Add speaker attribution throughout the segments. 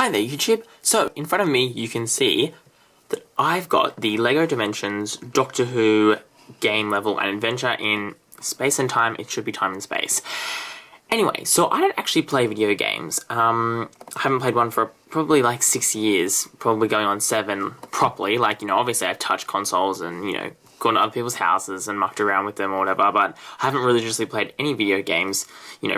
Speaker 1: Hi there YouTube! So, in front of me you can see that I've got the LEGO Dimensions Doctor Who game level and adventure in space and time. It should be time and space. Anyway, so I don't actually play video games. I haven't played one for probably like 6 years, probably going on 7 properly. Like, obviously I've touched consoles and, gone to other people's houses and mucked around with them or whatever, but I haven't religiously played any video games,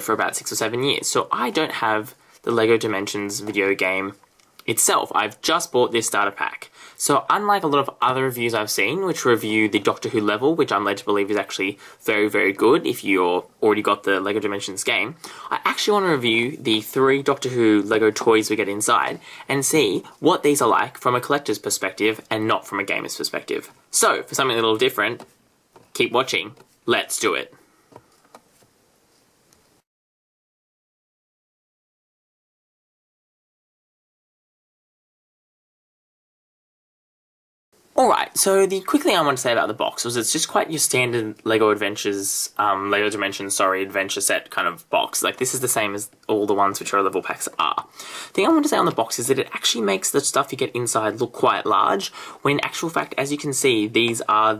Speaker 1: for about 6 or 7 years. So I don't have the LEGO Dimensions video game itself. I've just bought this starter pack. So unlike a lot of other reviews I've seen, which review the Doctor Who level, which I'm led to believe is actually very, very good if you're already got the LEGO Dimensions game, I actually want to review the 3 Doctor Who LEGO toys we get inside and see what these are like from a collector's perspective and not from a gamer's perspective. So, for something a little different, keep watching. Let's do it. Alright, so the quick thing I want to say about the box was it's just quite your standard LEGO Dimensions adventure set kind of box. Like, this is the same as all the ones which are level packs are. The thing I want to say on the box is that it actually makes the stuff you get inside look quite large, when in actual fact, as you can see, these are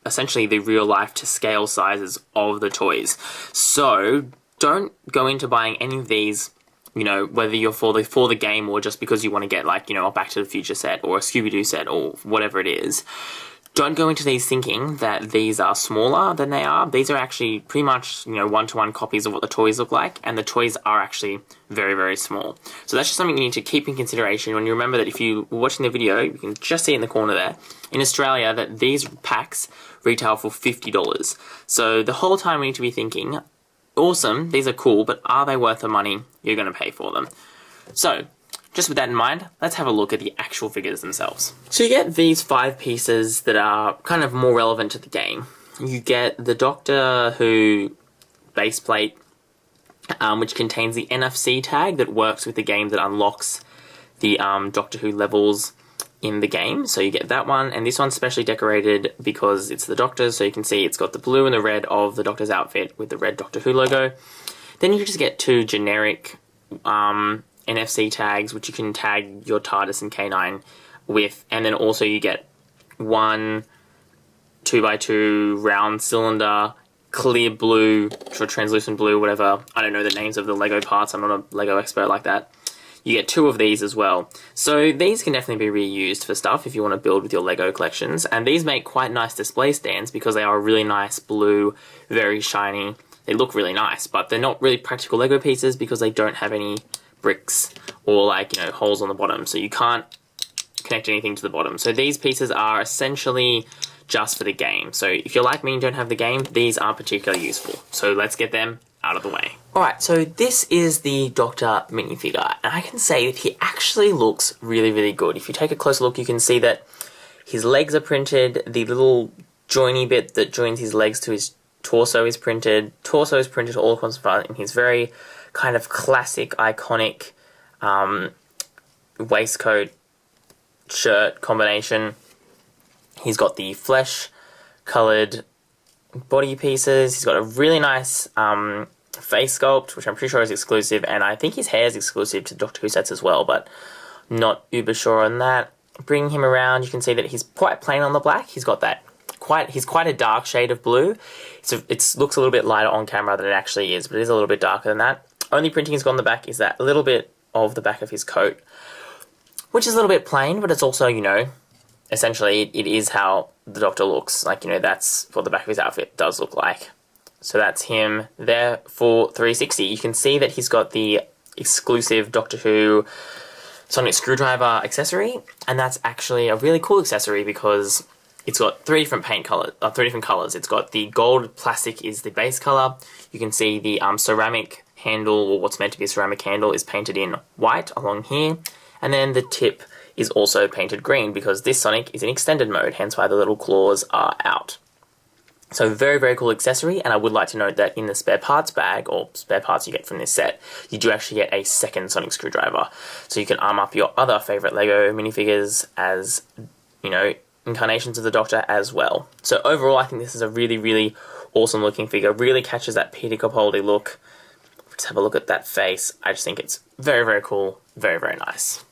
Speaker 1: essentially the real life to scale sizes of the toys. So, don't go into buying any of these, whether you're for the game or just because you want to get, like, a Back to the Future set or a Scooby-Doo set or whatever it is. Don't go into these thinking that these are smaller than they are. These are actually pretty much, one-to-one copies of what the toys look like, and the toys are actually very, very small. So that's just something you need to keep in consideration when you remember that if you were watching the video, you can just see in the corner there, in Australia, that these packs retail for $50. So the whole time we need to be thinking, awesome, these are cool, but are they worth the money you're going to pay for them? So, just with that in mind, let's have a look at the actual figures themselves. So you get these 5 pieces that are kind of more relevant to the game. You get the Doctor Who base plate, which contains the NFC tag that works with the game that unlocks the Doctor Who levels in the game. So you get that one, and this one's specially decorated because it's the Doctor's, so you can see it's got the blue and the red of the Doctor's outfit with the red Doctor Who logo. Then you just get 2 generic NFC tags, which you can tag your TARDIS and K9 with, and then also you get 1 2x2 round cylinder, clear blue, or translucent blue, whatever. I don't know the names of the Lego parts, I'm not a Lego expert like that. You get 2 of these as well. So these can definitely be reused for stuff if you want to build with your Lego collections. And these make quite nice display stands because they are really nice blue, very shiny. They look really nice, but they're not really practical Lego pieces because they don't have any bricks or, like, holes on the bottom. So you can't connect anything to the bottom. So these pieces are essentially just for the game. So if you're like me and don't have the game, these aren't particularly useful. So let's get them out of the way. Alright, so this is the Doctor minifigure, and I can say that he actually looks really, really good. If you take a closer look, you can see that his legs are printed, the little joiny bit that joins his legs to his torso is printed all across the front in his very kind of classic, iconic waistcoat shirt combination. He's got the flesh-coloured body pieces. He's got a really nice face sculpt, which I'm pretty sure is exclusive, and I think his hair is exclusive to Doctor Who sets as well, but not uber sure on that. Bringing him around, you can see that he's quite plain on the black. He's got that he's quite a dark shade of blue. It looks a little bit lighter on camera than it actually is, but it is a little bit darker than that. Only printing he's got on the back is that little bit of the back of his coat, which is a little bit plain, but it's also, essentially it is how the Doctor looks. Like, that's what the back of his outfit does look like. So that's him there for 360. You can see that he's got the exclusive Doctor Who sonic screwdriver accessory, and that's actually a really cool accessory because it's got 3 different colors. It's got the gold plastic is the base color. You can see the ceramic handle, or what's meant to be a ceramic handle, is painted in white along here, and then the tip is also painted green because this Sonic is in extended mode, hence why the little claws are out. So very, very cool accessory, and I would like to note that in the spare parts bag, or spare parts you get from this set, you do actually get a second sonic screwdriver. So you can arm up your other favourite LEGO minifigures as, incarnations of the Doctor as well. So overall, I think this is a really, really awesome looking figure. Really catches that Peter Capaldi look. Let's have a look at that face. I just think it's very, very cool. very, very nice.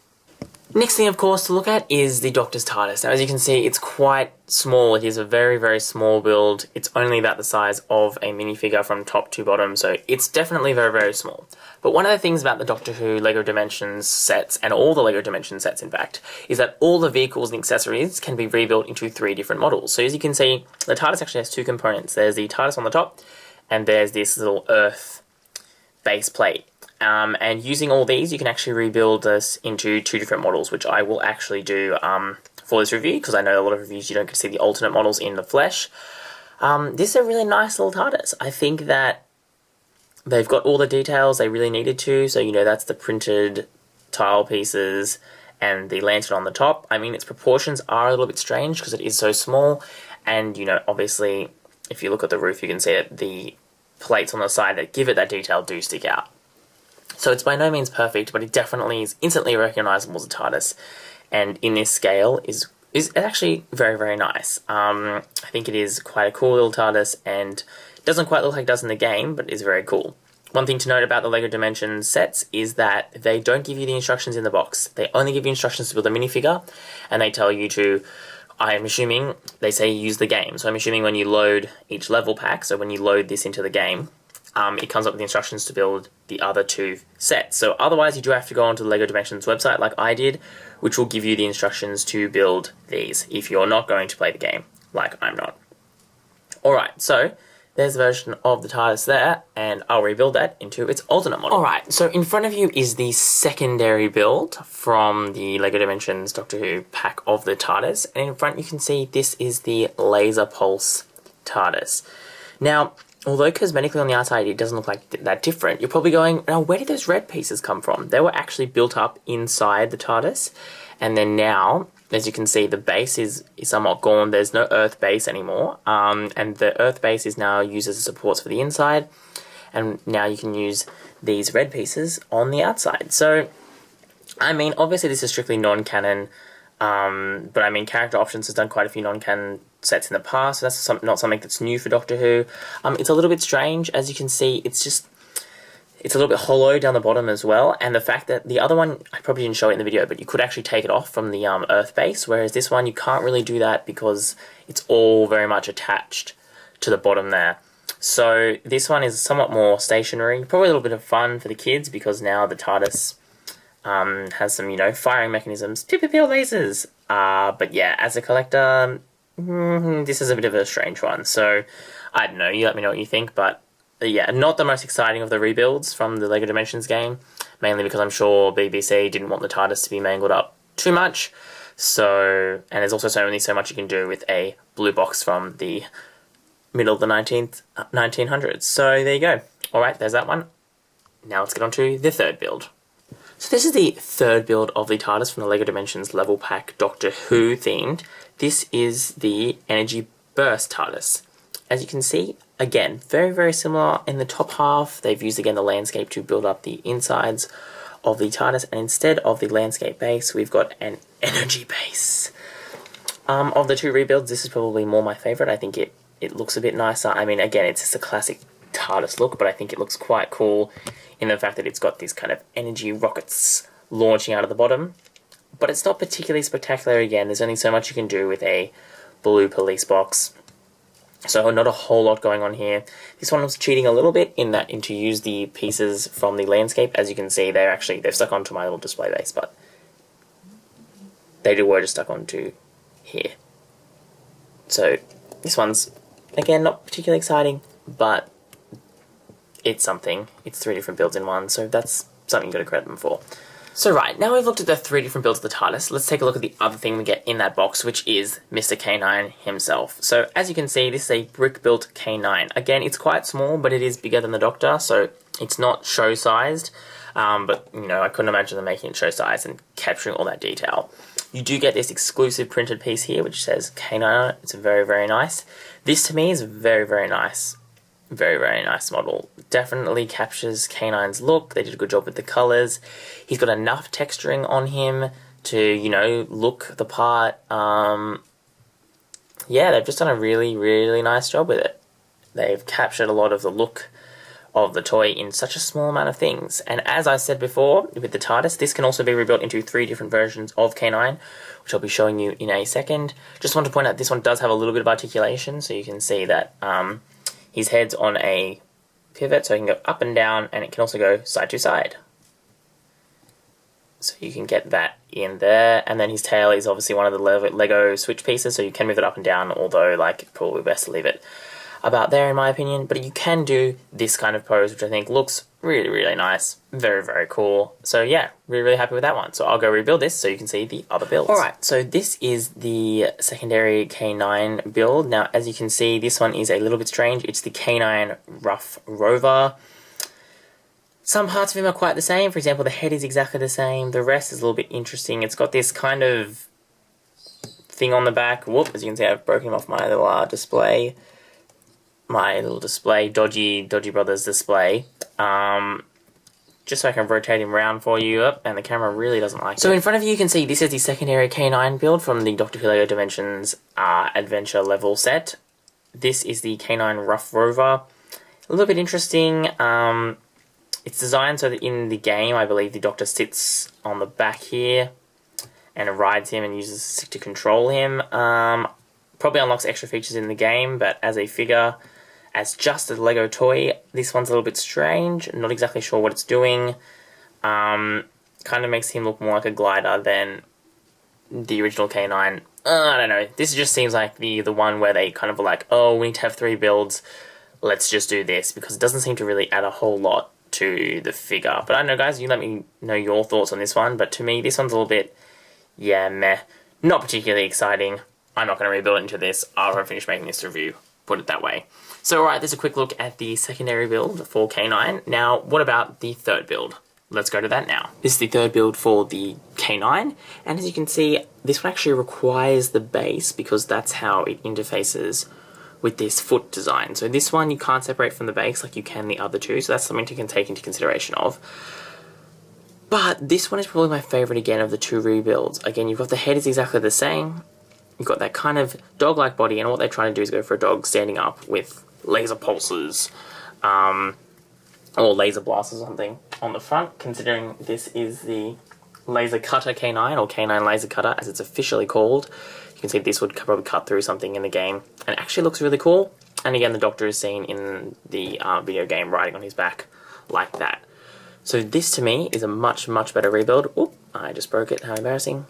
Speaker 1: Next thing, of course, to look at is the Doctor's TARDIS. Now, as you can see, it's quite small. It is a very, very small build. It's only about the size of a minifigure from top to bottom, so it's definitely very, very small. But one of the things about the Doctor Who LEGO Dimensions sets, and all the LEGO Dimensions sets, in fact, is that all the vehicles and accessories can be rebuilt into 3 different models. So as you can see, the TARDIS actually has 2 components. There's the TARDIS on the top, and there's this little Earth base plate. And using all these, you can actually rebuild this into 2 different models, which I will actually do for this review, because I know a lot of reviews you don't get to see the alternate models in the flesh. This is a really nice little TARDIS. I think that they've got all the details they really needed to, so you know that's the printed tile pieces and the lantern on the top. I mean, its proportions are a little bit strange because it is so small, and you know, obviously, if you look at the roof, you can see that the plates on the side that give it that detail do stick out. So it's by no means perfect, but it definitely is instantly recognisable as a TARDIS, and in this scale is actually very, very nice. I think it is quite a cool little TARDIS, and it doesn't quite look like it does in the game, but is very cool. One thing to note about the LEGO Dimensions sets is that they don't give you the instructions in the box. They only give you instructions to build a minifigure, and they tell you to, I'm assuming, they say use the game. So I'm assuming when you load each level pack, so when you load this into the game, it comes up with the instructions to build the other 2 sets. So otherwise you do have to go onto the LEGO Dimensions website like I did, which will give you the instructions to build these if you're not going to play the game, like I'm not. Alright, so there's a version of the TARDIS there, and I'll rebuild that into its alternate model. Alright, so in front of you is the secondary build from the LEGO Dimensions Doctor Who pack of the TARDIS, and in front you can see this is the Laser Pulse TARDIS. Now, although cosmetically on the outside it doesn't look like that different, you're probably going, now where did those red pieces come from? They were actually built up inside the TARDIS, and then now, as you can see, the base is somewhat gone. There's no Earth base anymore, and the Earth base is now used as supports for the inside, and now you can use these red pieces on the outside. So, I mean, obviously this is strictly non-canon, but I mean, Character Options has done quite a few non-canon sets in the past, so that's not something that's new for Doctor Who. It's a little bit strange, as you can see, it's a little bit hollow down the bottom as well, and the fact that the other one, I probably didn't show it in the video, but you could actually take it off from the Earth base, whereas this one you can't really do that because it's all very much attached to the bottom there. So this one is somewhat more stationary, probably a little bit of fun for the kids because now the TARDIS has some, you know, firing mechanisms, pew pew pew lasers, but yeah, as a collector, this is a bit of a strange one, so I don't know, you let me know what you think, but yeah, not the most exciting of the rebuilds from the LEGO Dimensions game, mainly because I'm sure BBC didn't want the TARDIS to be mangled up too much, so, and there's also only so much you can do with a blue box from the middle of the 1900s, so there you go. Alright, there's that one. Now let's get on to the third build. So this is the third build of the TARDIS from the LEGO Dimensions level pack Doctor Who themed. This is the Energy Burst TARDIS. As you can see, again, very, very similar in the top half. They've used, again, the landscape to build up the insides of the TARDIS, and instead of the landscape base, we've got an energy base. Of the 2 rebuilds, this is probably more my favourite. I think it looks a bit nicer. I mean, again, it's just a classic TARDIS look, but I think it looks quite cool in the fact that it's got these kind of energy rockets launching out of the bottom. But it's not particularly spectacular again. There's only so much you can do with a blue police box. So not a whole lot going on here. This one was cheating a little bit in that to use the pieces from the landscape. As you can see, they've stuck onto my little display base, but they were just stuck onto here. So this one's, again, not particularly exciting, but it's something. It's 3 different builds in one, so that's something you've got to credit them for. So right, now we've looked at the 3 different builds of the TARDIS, let's take a look at the other thing we get in that box, which is Mr. K9 himself. So as you can see, this is a brick-built K9. Again, it's quite small, but it is bigger than the Doctor, so it's not show-sized. But, you know, I couldn't imagine them making it show-sized and capturing all that detail. You do get this exclusive printed piece here, which says K9 on it. It's very, very nice. This, to me, is very, very nice. Very, very nice model. Definitely captures K9's look. They did a good job with the colours. He's got enough texturing on him to, you know, look the part. Yeah, they've just done a really, really nice job with it. They've captured a lot of the look of the toy in such a small amount of things. And as I said before, with the TARDIS, this can also be rebuilt into 3 different versions of K9, which I'll be showing you in a second. Just want to point out this one does have a little bit of articulation, so you can see that his head's on a pivot, so he can go up and down, and it can also go side to side. So you can get that in there, and then his tail is obviously one of the Lego switch pieces, so you can move it up and down, although like probably best to leave it about there in my opinion. But you can do this kind of pose, which I think looks really, really nice. Very, very cool. So yeah, really, really happy with that one. So I'll go rebuild this so you can see the other builds. Alright, so this is the secondary K9 build. Now, as you can see, this one is a little bit strange. It's the K9 Rough Rover. Some parts of him are quite the same. For example, the head is exactly the same. The rest is a little bit interesting. It's got this kind of thing on the back. Whoop, as you can see, I've broken him off my little display. My little display, Dodgy Brothers display. Just so I can rotate him around for you. And the camera really doesn't like it. So in front of you can see this is the secondary K9 build from the Doctor Who LEGO Dimensions Adventure level set. This is the K9 Rough Rover. A little bit interesting. It's designed so that in the game, I believe the Doctor sits on the back here and rides him and uses a stick to control him. Probably unlocks extra features in the game, but as a figure, as just a Lego toy, this one's a little bit strange. I'm not exactly sure what it's doing. Kind of makes him look more like a glider than the original K9. I don't know. This just seems like the one where they kind of were like, oh, we need to have 3 builds. Let's just do this, because it doesn't seem to really add a whole lot to the figure. But I don't know, guys, you let me know your thoughts on this one. But to me, this one's a little bit, yeah, meh. Not particularly exciting. I'm not going to rebuild it into this after I finish making this review. Put it that way. So, alright, there's a quick look at the secondary build for K9. Now, what about the third build? Let's go to that now. This is the third build for the K9, and as you can see, this one actually requires the base because that's how it interfaces with this foot design. So this one you can't separate from the base like you can the other two, so that's something to take into consideration of. But this one is probably my favourite again of the 2 rebuilds. Again, you've got the head is exactly the same. You've got that kind of dog-like body, and what they're trying to do is go for a dog standing up with laser pulses, or laser blasts or something on the front, considering this is the Laser Cutter K9, or K9 Laser Cutter as it's officially called. You can see this would probably cut through something in the game, and it actually looks really cool. And again, the Doctor is seen in the video game riding on his back like that. So this to me is a much, much better rebuild. Oop, I just broke it, how embarrassing.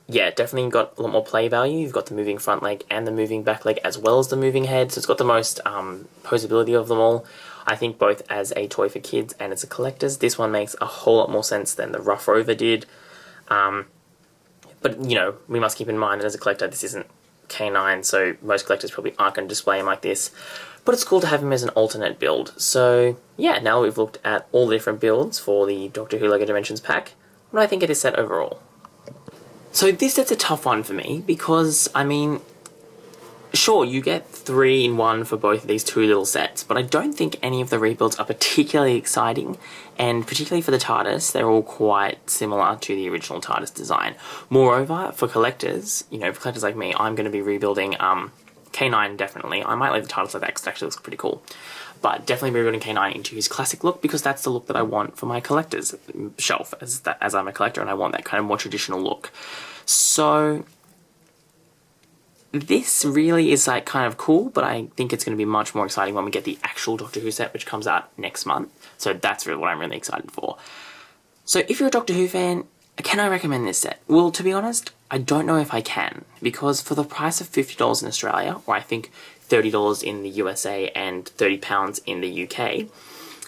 Speaker 1: Yeah, definitely got a lot more play value. You've got the moving front leg and the moving back leg as well as the moving head. So it's got the most posability of them all. I think both as a toy for kids and as a collector's, this one makes a whole lot more sense than the Rough Rover did. But, you know, we must keep in mind that as a collector, this isn't K9, so most collectors probably aren't going to display him like this. But it's cool to have him as an alternate build. So, yeah, now we've looked at all the different builds for the Doctor Who LEGO Dimensions pack, what do I think it is set overall? So this set's a tough one for me because, I mean, sure, you get 3 in 1 for both of these 2 little sets, but I don't think any of the rebuilds are particularly exciting, and particularly for the TARDIS, they're all quite similar to the original TARDIS design. Moreover, for collectors, you know, for collectors like me, I'm going to be rebuilding K9 definitely. I might leave the TARDIS like that because it actually looks pretty cool. But definitely rebuilding K9 into his classic look because that's the look that I want for my collector's shelf as I'm a collector, and I want that kind of more traditional look. So this really is like kind of cool, but I think it's going to be much more exciting when we get the actual Doctor Who set, which comes out next month. So that's really what I'm really excited for. So if you're a Doctor Who fan, can I recommend this set? Well, to be honest, I don't know if I can, because for the price of $50 in Australia, or I think $30 in the USA and £30 in the UK,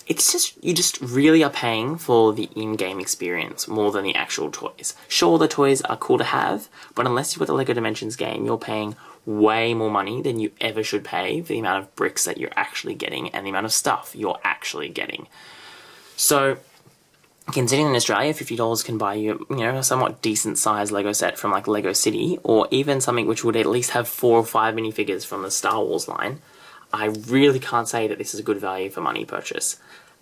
Speaker 1: it's just, you just really are paying for the in-game experience more than the actual toys. Sure, the toys are cool to have, but unless you've got the LEGO Dimensions game, you're paying way more money than you ever should pay for the amount of bricks that you're actually getting and the amount of stuff you're actually getting. So, considering in Australia, $50 can buy you, you know, a somewhat decent-sized LEGO set from, like, LEGO City, or even something which would at least have 4 or 5 minifigures from the Star Wars line, I really can't say that this is a good value for money purchase.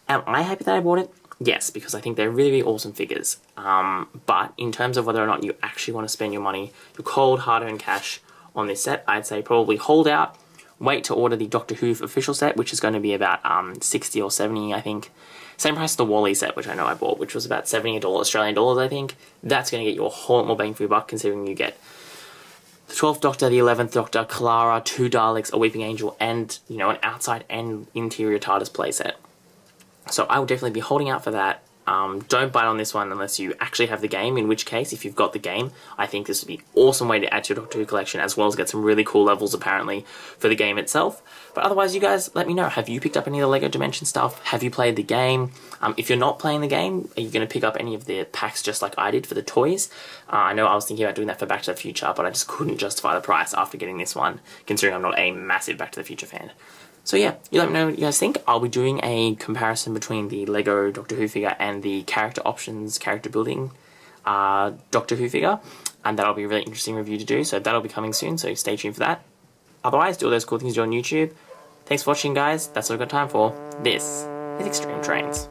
Speaker 1: Am I happy that I bought it? Yes, because I think they're really, really awesome figures. But in terms of whether or not you actually want to spend your money, your cold, hard-earned cash on this set, I'd say probably hold out, wait to order the Doctor Who official set, which is going to be about 60 or 70, I think. Same price as the Wally set, which I know I bought, which was about $70 Australian dollars, I think. That's going to get you a whole lot more bang for your buck, considering you get the 12th Doctor, the 11th Doctor, Clara, 2 Daleks, a Weeping Angel, and, you know, an outside and interior TARDIS playset. So I will definitely be holding out for that. Don't bite on this one unless you actually have the game, in which case, if you've got the game, I think this would be an awesome way to add to your Doctor Who collection, as well as get some really cool levels, apparently, for the game itself. But otherwise, you guys, let me know. Have you picked up any of the LEGO Dimension stuff? Have you played the game? If you're not playing the game, are you going to pick up any of the packs just like I did for the toys? I know I was thinking about doing that for Back to the Future, but I just couldn't justify the price after getting this one, considering I'm not a massive Back to the Future fan. So yeah, you let me know what you guys think. I'll be doing a comparison between the LEGO Doctor Who figure and the character options, character building Doctor Who figure. And that'll be a really interesting review to do, so that'll be coming soon, so stay tuned for that. Otherwise, do all those cool things you do on YouTube. Thanks for watching, guys. That's all I've got time for. This is XtremeTrainz.